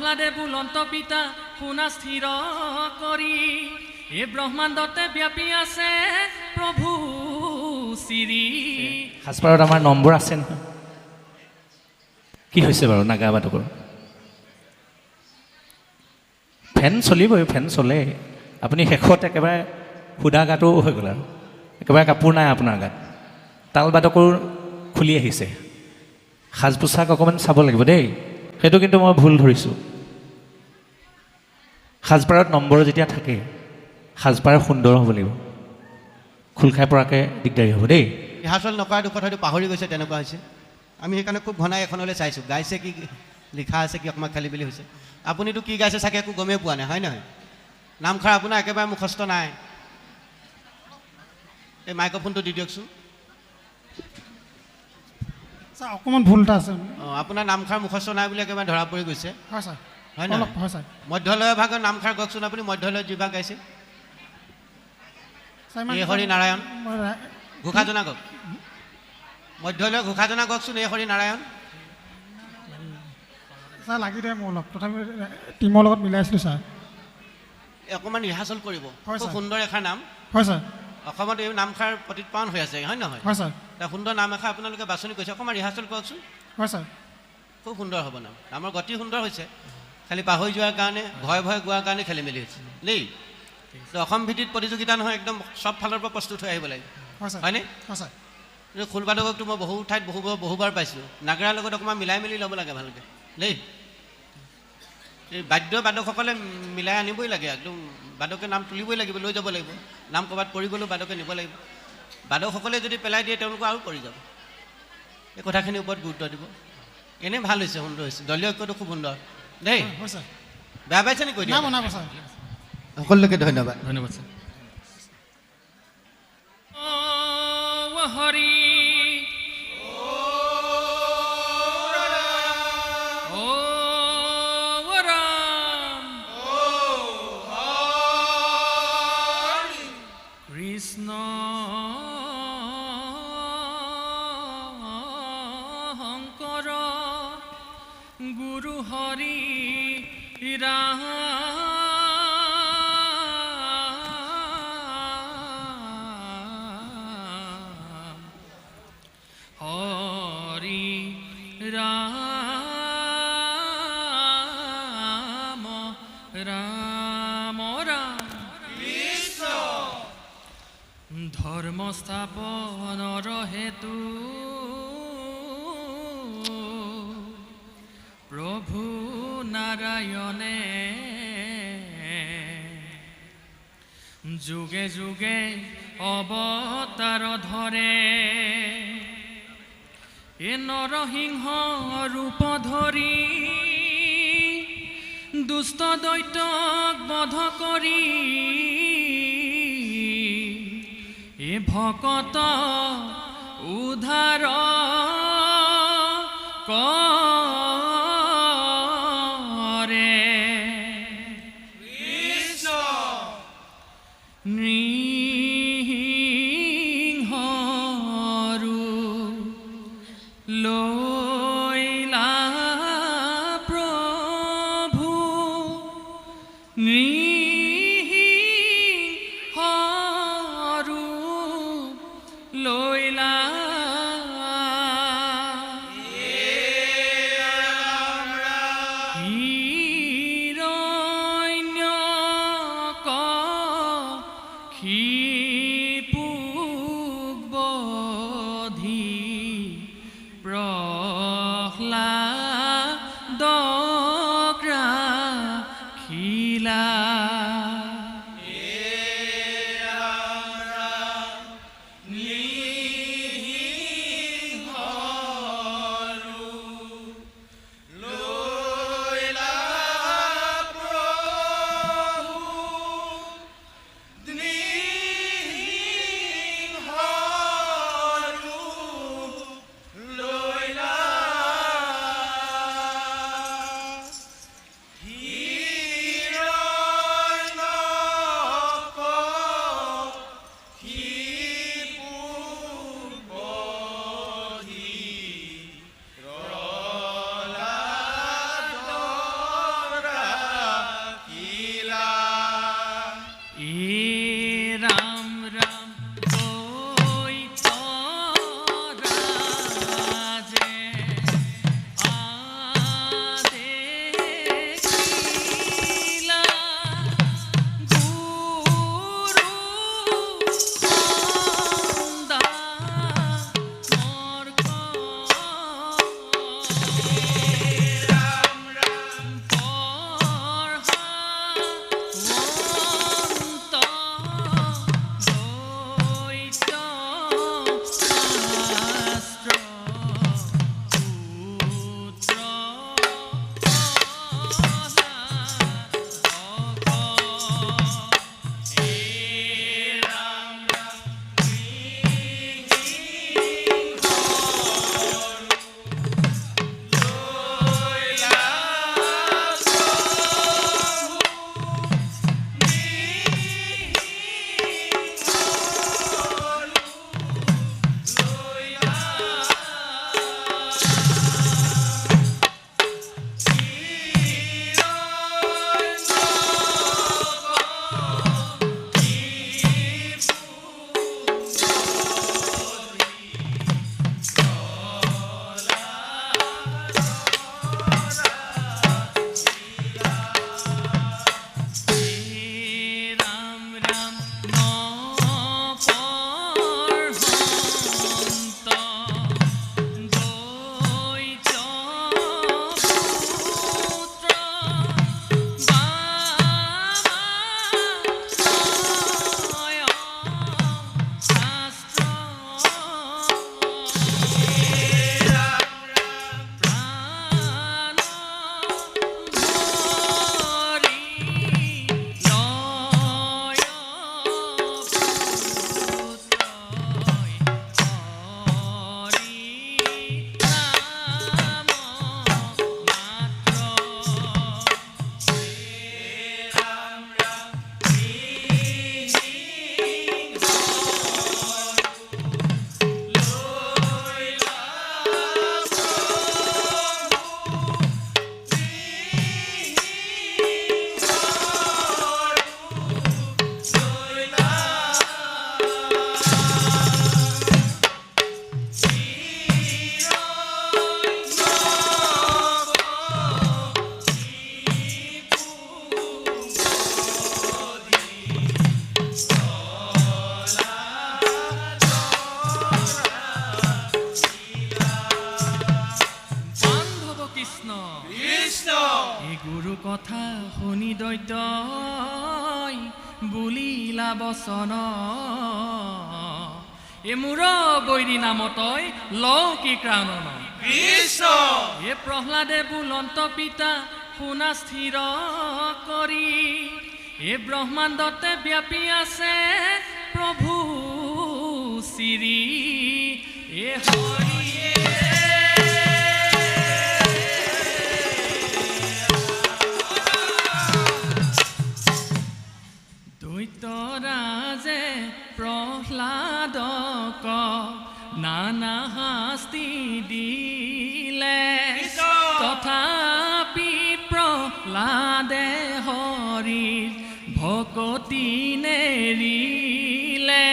আহ্লাদে বুলন্ত পিতা শুনা স্থিৰ কৰি এই ব্ৰহ্মাণ্ডতে ব্যাপী আছে প্ৰভু শ্ৰী। সাজপাৰত আমাৰ নম্বৰ আছে নহয়। কি হৈছে বাৰু নাগা বাদকৰ? ফেন চলিবই, ফেন চলে। আপুনি শেষত একেবাৰে সুদা গাটো হৈ গ'ল আৰু একেবাৰে কাপোৰ নাই আপোনাৰ গাত। তাল বাদকৰ খুলি আহিছে। সাজ পোছাক অকণমান চাব লাগিব দেই, সেইটো কিন্তু মই ভুল ধৰিছোঁ। সাজপাৰত নম্বৰ যেতিয়া থাকে সাজপাৰ সুন্দৰ হ'ব লাগিব, খোল খাই পৰাকৈ দিগদাৰী হ'ব দেই। ৰিহাৰ্চেল নকৰা দুখত হয়তো পাহৰি গৈছে, তেনেকুৱা হৈছে। আমি সেইকাৰণে খুব ঘনাই এখনলৈ চাইছোঁ, গাইছে কি লিখা আছে কি অকণমান খেলি মেলি হৈছে। আপুনিতো কি গাইছে চাগে একো গমেই পোৱা নাই, হয় নহয়? নামখাৰ আপোনাৰ একেবাৰে মুখস্থ নাই। এই মাইক্ৰফোনটো দি দিয়কচোন। ছাৰ অকণমান ভুল এটা আছে। অঁ, আপোনাৰ নামখাৰ মুখস্থ নাই বুলি একেবাৰে ধৰা পৰি গৈছে, হয় ছাৰ। হয় নহয়? হয় ছাৰ। মধ্যলয় ভাগৰ নামখাৰ কওকচোন আপুনি, মধ্যলয় যিভাগ গাইছে। এই হৰি নাৰায়ণ ঘোষাজনা কওক, মধ্যলয় ঘোষাজনা কওকচোন। এই হৰি নাৰায়ণ ছাৰ লাগি দিয়ে মোৰ অলপ, তথাপি টিমৰ লগত মিলাইছিলোঁ ছাৰ। অকণমান ৰিহাৰ্চেল কৰিব। হয় খুব ছাৰ। সুন্দৰ এষাৰ নাম। হয় ছাৰ। অসমত এই নামষাৰ প্ৰতিপালন হৈ আছে, হয় নহয়? হয় ছাৰ। এটা সুন্দৰ নাম এষাৰ আপোনালোকে বাছনি কৰিছে, অকণমান ৰিহাৰ্চেল কৰকচোন। হয় ছাৰ। খুব সুন্দৰ হ'ব নাম, নামৰ গতি সুন্দৰ হৈছে, খালি পাহৰি যোৱাৰ কাৰণে, ভয় ভয় গোৱাৰ কাৰণে খেলি মেলি হৈছে দেই। অসম ভিত্তিত প্ৰতিযোগিতা নহয়, একদম চব ফালৰ পৰা প্ৰস্তুত হৈ আহিব লাগিব, হয় ছাৰ। হয়নে? হয় ছাৰ। খোলবাদককতো মই বহু ঠাইত বহুবাৰ পাইছোঁ, নাগৰাৰ লগত অকণমান মিলাই মেলি ল'ব লাগে ভালকৈ দেই। এই বাদকসকলে মিলাই আনিবই লাগে, একদম বাদকে নাম তুলিবই লাগিব, লৈ যাব লাগিব। নাম ক'ৰবাত পৰি গ'লেও বাদকে নিব লাগিব। বাদকসকলে যদি পেলাই দিয়ে তেওঁলোকৰ আৰু পৰি যাব। এই কথাখিনিৰ ওপৰত গুৰুত্ব দিব। এনেই ভাল হৈছে, সুন্দৰ হৈছে, দলীয় ঐক্যটো খুব সুন্দৰ দেই। হয় ছাৰ। বেয়া পাইছে নি কৈ দিয়া? নাই ছাৰ। সকলোকে ধন্যবাদ। ধন্যবাদ ছাৰ। হৰি কৃষ্ণ শংকৰ গুৰু হৰি ৰাম হৰি ৰাম ৰাম ৰাম ধৰ্ম স্থাপনৰ হেতু প্ৰভু নাৰায়ণে যুগে যুগে অৱতাৰ ধৰে এ নৰসিংহ ৰূপ ধৰি দুষ্ট দৈত্যক বধ কৰি এ ভকত উদ্ধাৰ কৰে নৃসিংহ ৰূপ লৈলা প্ৰভু নৃসিংহ ৰূপ লৈলা কৃষ্ণ এই গুৰু কথা শুনি দৈত্যই বুলিলা বচন এ মূৰ বৈৰী নামতই লৌকি ক্ৰাণন এ প্ৰহ্লাদে বুলন্ত পিতা শুনা স্থিৰ কৰি এ ব্ৰহ্মাণ্ডতে ব্যাপী আছে প্ৰভু শ্ৰী এ হৰিয়ে দৈত্যৰাজে প্ৰহ্লাদক নানা শাস্তি দিলে তথাপি প্ৰহ্লাদে হৰিৰ ভকতি নেৰিলে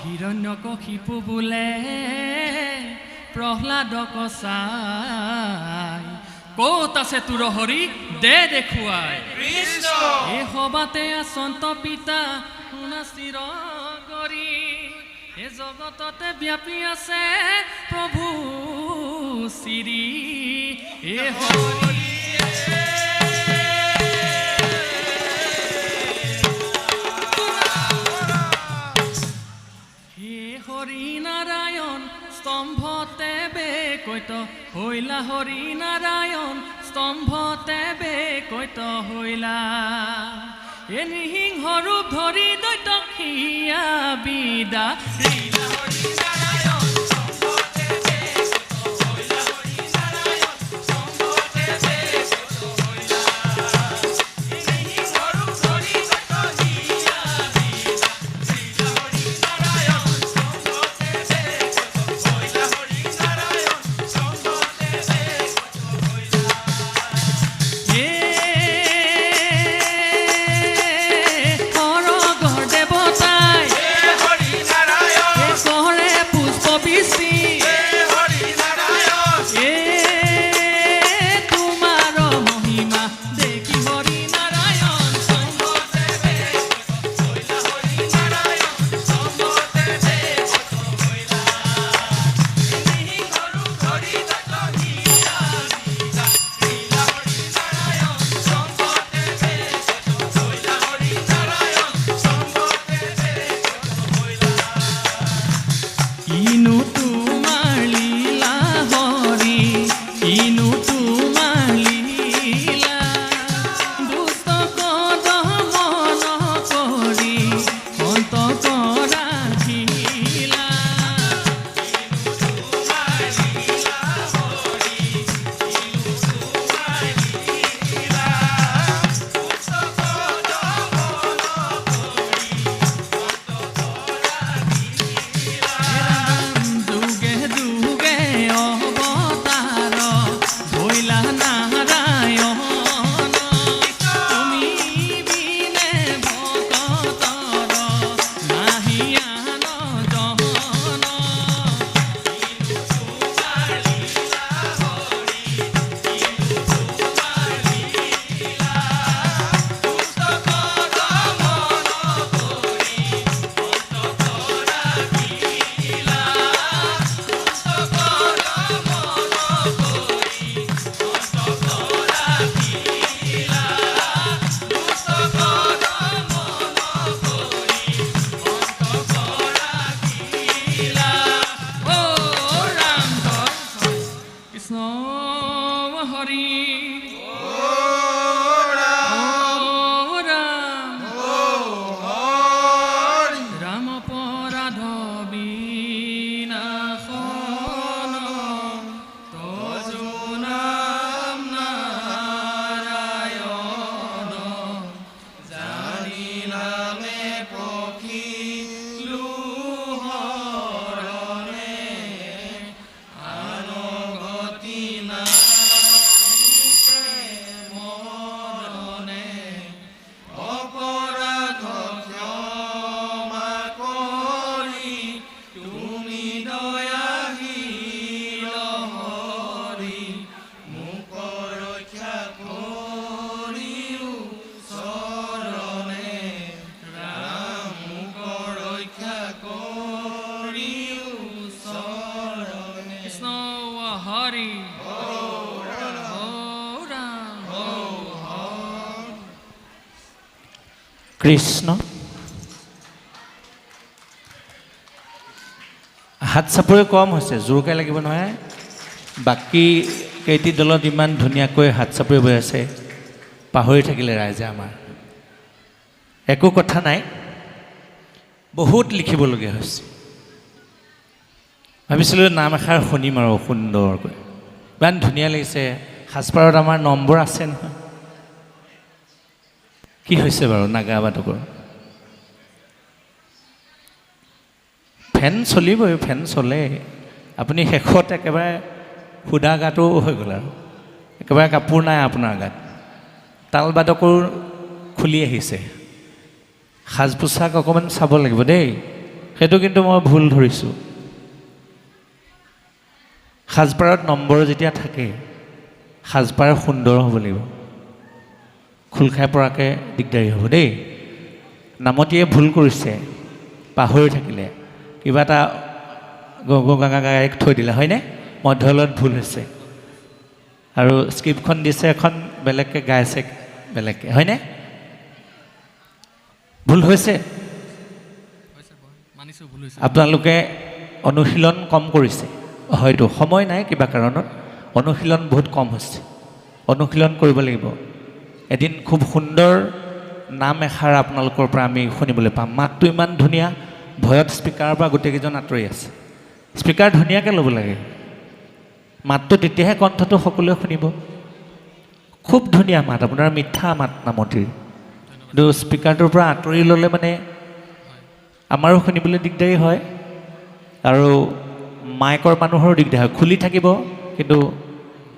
হিৰণ্যকশিপু বোলে প্ৰহ্লাদক চাই ক'ত আছে তোৰ হৰি দে দেখুৱাই এই সবাতে আচন্ত পিতা শুনা স্থিৰ কৰি এই জগততে ব্যাপী আছে প্ৰভু শ্ৰী এই হৰি হৰি নাৰায়ণ স্তম্ভতে বেকৈত হৈলা হৰি নাৰায়ণ স্তম্ভতে বেকৈত হৈলা এ নৃসিংহ ৰূপ ধৰি দৈত্যক হিয়া বিদা কৃষ্ণ হৰি ৰাম পৰাধ বিনাশন তজু নাম নাৰায়ণ জানি নামে পখিলো হৰণে আনগতি নাহিছে মৰণে অপৰাধ ক্ষমা কৰি তুমি দয়াশীল হৰি মোক ৰক্ষা কৰিও চৰণে ৰাম মোক ৰক্ষা কৰিও চৰণে কৃষ্ণ হৰি কৃষ্ণ হাত চাপৰি কম হৈছে জোৰকৈ লাগিব নহয় বাকী কেইটি দলত ইমান ধুনীয়াকৈ হাত চাপৰি বৈ আছে পাহৰি থাকিলে ৰাইজে আমাৰ একো কথা নাই বহুত লিখিবলগীয়া হৈছে ভাবিছিলোঁ নাম এষাৰ শুনিম আৰু সুন্দৰকৈ ইমান ধুনীয়া লাগিছে সাজপাৰত আমাৰ নম্বৰ আছে নহয় কি হৈছে বাৰু নাগা বাদকৰ ফেন চলিবই ফেন চলে আপুনি শেষত একেবাৰে সুদা গাটো হৈ গ'ল আৰু একেবাৰে কাপোৰ নাই আপোনাৰ গাত তাল বাদকৰ খুলি আহিছে সাজ পোছাক অকণমান চাব লাগিব দেই সেইটো কিন্তু মই ভুল ধৰিছোঁ সাজপাৰত নম্বৰ যেতিয়া থাকে সাজপাৰ সুন্দৰ হ'ব লাগিব খোল খাই পৰাকৈ দিগদাৰী হ'ব দেই নামতীয়ে ভুল কৰিছে পাহৰি থাকিলে কিবা এটা গাই থৈ দিলে হয়নে মধ্যলত ভুল হৈছে আৰু স্ক্ৰিপ্টখন দিছে এখন বেলেগকৈ গাইছে বেলেগকৈ হয়নে ভুল হৈছে মানিছোঁ ভুল হৈছে আপোনালোকে অনুশীলন কম কৰিছে হয়তো সময় নাই কিবা কাৰণত অনুশীলন বহুত কম হৈছে অনুশীলন কৰিব লাগিব এদিন খুব সুন্দৰ নাম এষাৰ আপোনালোকৰ পৰা আমি শুনিবলৈ পাম মাতটো ইমান ধুনীয়া ভয়ত স্পীকাৰৰ পৰা গোটেইকেইজন আঁতৰি আছে স্পীকাৰ ধুনীয়াকৈ ল'ব লাগে মাতটো তেতিয়াহে কণ্ঠটো সকলোৱে শুনিব খুব ধুনীয়া মাত আপোনাৰ মিঠা মাত নামতিৰ কিন্তু স্পীকাৰটোৰ পৰা আঁতৰি ল'লে মানে আমাৰো শুনিবলৈ দিগদাৰী হয় আৰু মাইকৰ মানুহৰো দিগদাৰ হয় খুলি থাকিব কিন্তু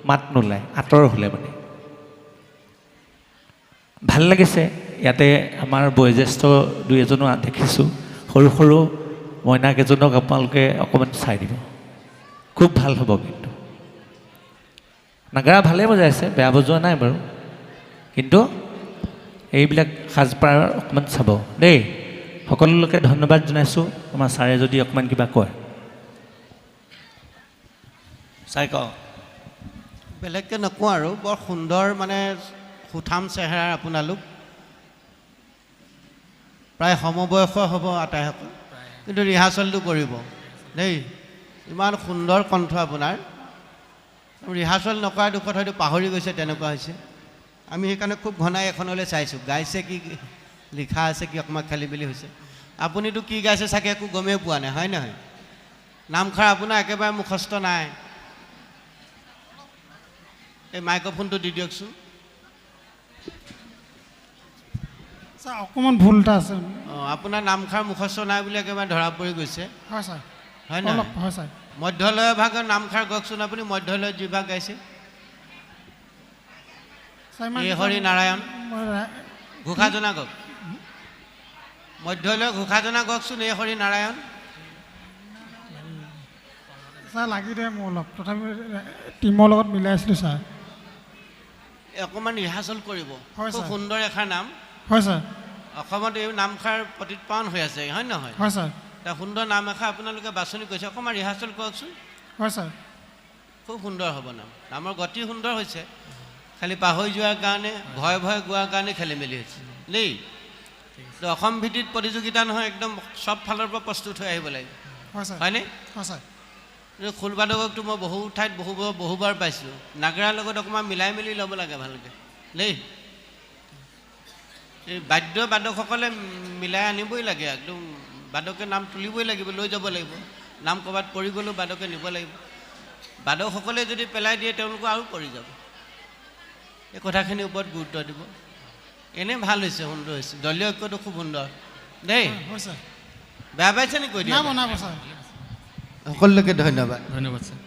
মাত নোলায় আঁতৰ হ'লে মানে ভাল লাগিছে ইয়াতে আমাৰ বয়োজ্যেষ্ঠ দুই এজনো দেখিছোঁ সৰু সৰু মইনাকেইজনক আপোনালোকে অকণমান চাই দিব খুব ভাল হ'ব কিন্তু নাগাৰা ভালেই বজাইছে বেয়া বজোৱা নাই বাৰু কিন্তু এইবিলাক সাজপাৰ অকণমান চাব দেই সকলোকে ধন্যবাদ জনাইছোঁ আমাৰ ছাৰে যদি অকণমান কিবা কয় ছাৰ কওক বেলেগকৈ নকওঁ আৰু বৰ সুন্দৰ মানে সুঠাম চেহেৰাৰ আপোনালোক প্ৰায় সমবয়সৰ হ'ব আটাইসকল কিন্তু ৰিহাৰ্চেলটো কৰিব দেই ইমান সুন্দৰ কণ্ঠ আপোনাৰ ৰিহাৰ্চেল নকৰা দুখত হয়তো পাহৰি গৈছে তেনেকুৱা হৈছে আমি সেইকাৰণে খুব ঘনাই এখনলৈ চাইছোঁ গাইছে কি লিখা আছে কি অকণমান খেলি মেলি হৈছে আপুনিতো কি গাইছে চাগে একো গমেই পোৱা নাই হয় নহয় নামষাৰ আপোনাৰ একেবাৰে মুখস্থ নাই এই মাইক্ৰফোনটো দি দিয়কচোন ছাৰ অকণমান ভুল এটা আছে অঁ আপোনাৰ নামষাৰ মুখস্থ নাই বুলি একেবাৰে ধৰা পৰি গৈছে হয় ছাৰ হয় নহয় অলপ হয় ছাৰ মধ্যলয় ভাগৰ নামষাৰ কওকচোন আপুনি মধ্যলয়ত যি ভাগ গাইছে ছাৰ ইমান এই হৰি নাৰায়ণ মই ঘোষাজনা কওক মধ্যলয় ঘোষাজনা কওকচোন এই হৰি নাৰায়ণ ছাৰ লাগি দিয়ে মোৰ অলপ তথাপি টীমৰ লগত মিলাই আছিলোঁ ছাৰ অকণমান ৰিহাৰ্চেল কৰিব হয়, খুব ছাৰ। সুন্দৰ এষাৰ নাম হয় ছাৰ অসমত এই নামষাৰ প্ৰতিৎপাদন হৈ আছে হয় নহয় হয় ছাৰ এটা সুন্দৰ নাম এষাৰ আপোনালোকে বাছনি কৰিছে অকণমান ৰিহাৰ্চেল কৰকচোন হয় ছাৰ খুব সুন্দৰ হ'ব নামৰ গতি সুন্দৰ হৈছে খালি পাহৰি যোৱাৰ কাৰণে ভয় ভয় গোৱাৰ কাৰণে খেলি মেলি হৈছে দেই তো অসম ভিত্তিত প্ৰতিযোগিতা নহয় একদম চব ফালৰ পৰা প্ৰস্তুত হৈ আহিব লাগিব হয় ছাৰ হয়নে হয় ছাৰ খোলবাদককতো মই বহু ঠাইত বহুবাৰ পাইছোঁ নাগৰাৰ লগত অকণমান মিলাই মেলি ল'ব লাগে ভালকৈ দেই এই বাদকসকলে মিলাই আনিবই লাগে একদম বাদকে নাম তুলিবই লাগিব লৈ যাব লাগিব নাম ক'ৰবাত পৰি গ'লেও বাদকে নিব লাগিব বাদকসকলে যদি পেলাই দিয়ে তেওঁলোকো আৰু পৰি যাব এই কথাখিনিৰ ওপৰত গুৰুত্ব দিব এনেই ভাল হৈছে সুন্দৰ হৈছে দলীয় ঐক্যটো খুব সুন্দৰ দেই হৈছে বেয়া পাইছে নেকি কৈ দিয়া নাই বনাব ছাৰ সকলোকে ধন্যবাদ ধন্যবাদ ছাৰ